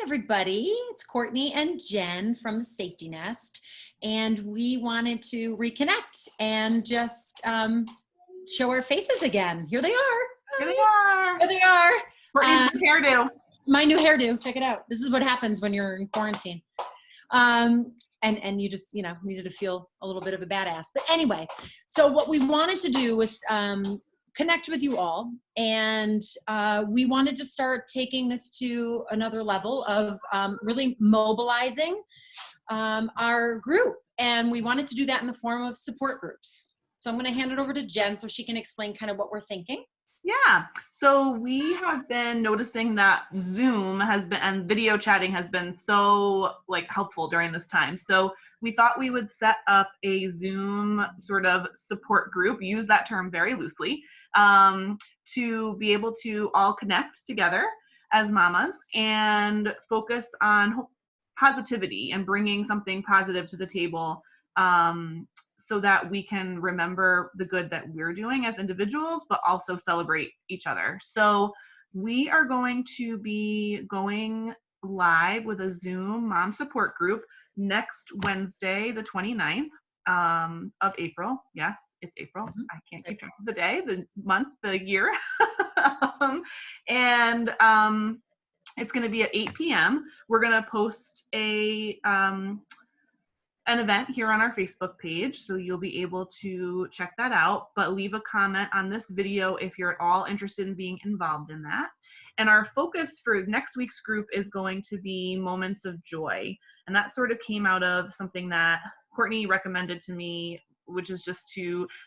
everybody. It's Courtney and Jen from the Safety Nest, and we wanted to reconnect and just show our faces again. Here they are. Here they are. Here they are. Courtney's new hairdo. My new hairdo. Check it out. This is what happens when you're in quarantine. And you just, needed to feel a little bit of a badass. But anyway, so what we wanted to do was connect with you all. And we wanted to start taking this to another level of really mobilizing our group. And we wanted to do that in the form of support groups. So I'm going to hand it over to Jen so she can explain kind of what we're thinking. Yeah. So we have been noticing that Zoom has been, and video chatting has been so helpful during this time. So we thought we would set up a Zoom sort of support group, use that term very loosely, to be able to all connect together as mamas and focus on positivity and bringing something positive to the table, so that we can remember the good that we're doing as individuals, but also celebrate each other. So we are going to be going live with a Zoom mom support group next Wednesday, the 29th of April. Yes, it's April. Mm-hmm. I can't keep track of the day, the month, the year. And it's going to be at 8 p.m. We're going to post an event here on our Facebook page, so you'll be able to check that out, but leave a comment on this video if you're at all interested in being involved in that. And our focus for next week's group is going to be moments of joy. And that sort of came out of something that Courtney recommended to me, which is just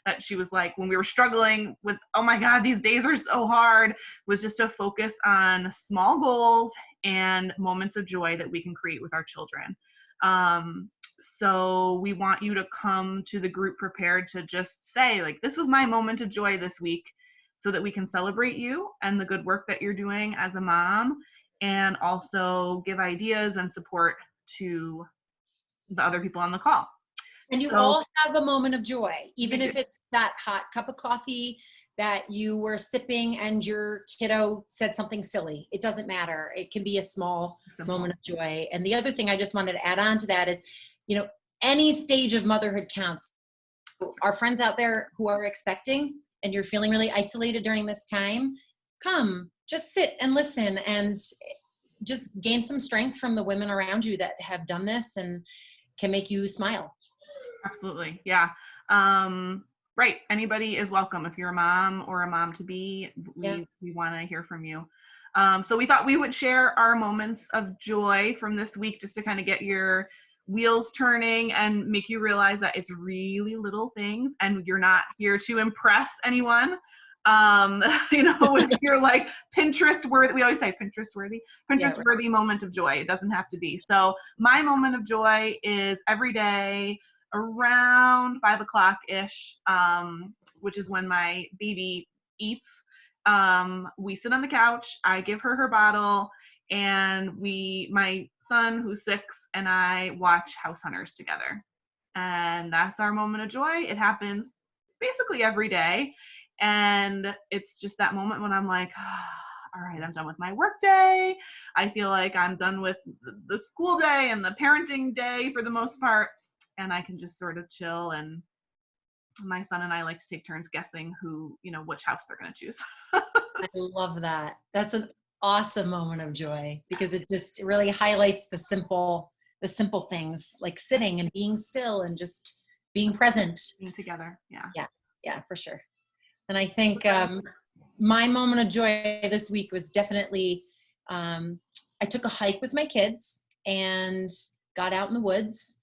that she was like, when we were struggling with, oh my God, these days are so hard, was just to focus on small goals and moments of joy that we can create with our children. So we want you to come to the group prepared to just say, this was my moment of joy this week, so that we can celebrate you and the good work that you're doing as a mom, and also give ideas and support to the other people on the call. And you all have a moment of joy, even if it's that hot cup of coffee that you were sipping and your kiddo said something silly. It doesn't matter. It can be a small moment of joy. And the other thing I just wanted to add on to that is, any stage of motherhood counts. Our friends out there who are expecting and you're feeling really isolated during this time, come, just sit and listen and just gain some strength from the women around you that have done this and can make you smile. Absolutely. Yeah. Right. Anybody is welcome. If you're a mom or a mom to be, we want to hear from you. So we thought we would share our moments of joy from this week, just to kind of get your wheels turning and make you realize that it's really little things and you're not here to impress anyone. If you're Pinterest worthy, we always say Pinterest worthy moment of joy. It doesn't have to be. So my moment of joy is every day around 5 o'clock-ish, which is when my baby eats. We sit on the couch, I give her bottle, and my son, who's 6, and I watch House Hunters together. And that's our moment of joy. It happens basically every day. And it's just that moment when I'm like, all right, I'm done with my work day. I feel like I'm done with the school day and the parenting day for the most part. And I can just sort of chill. And my son and I like to take turns guessing which house they're going to choose. I love that. That's an awesome moment of joy, because it just really highlights the simple things, like sitting and being still and just being present. Being together. Yeah, for sure. And I think my moment of joy this week was definitely, I took a hike with my kids and got out in the woods,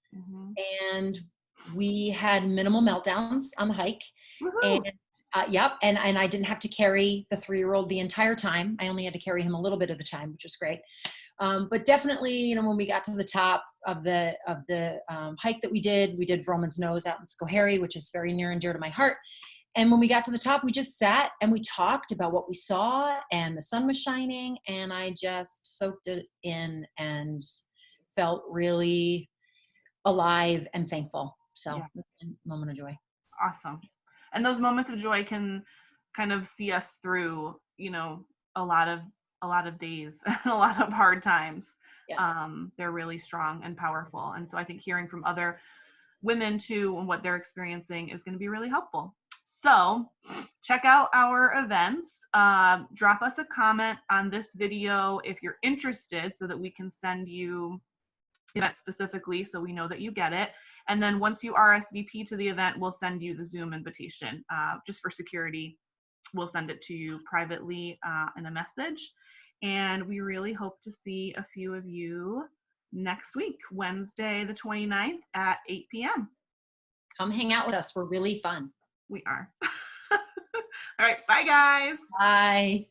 and we had minimal meltdowns on the hike. Woohoo. And I didn't have to carry the 3-year-old the entire time. I only had to carry him a little bit of the time, which was great. But definitely, when we got to the top of the hike that we did Vroman's Nose out in Schoharie, which is very near and dear to my heart. And when we got to the top, we just sat and we talked about what we saw, and the sun was shining, and I just soaked it in and felt really alive and thankful. So, moment of joy. Awesome. And those moments of joy can kind of see us through, a lot of days and a lot of hard times. They're really strong and powerful. And so I think hearing from other women too and what they're experiencing is going to be really helpful. So check out our events. Drop us a comment on this video if you're interested so that we can send you the event specifically so we know that you get it. And then once you RSVP to the event, we'll send you the Zoom invitation. Just for security, we'll send it to you privately in a message. And we really hope to see a few of you next week, Wednesday the 29th at 8 p.m. Come hang out with us. We're really fun. We are. All right. Bye, guys. Bye.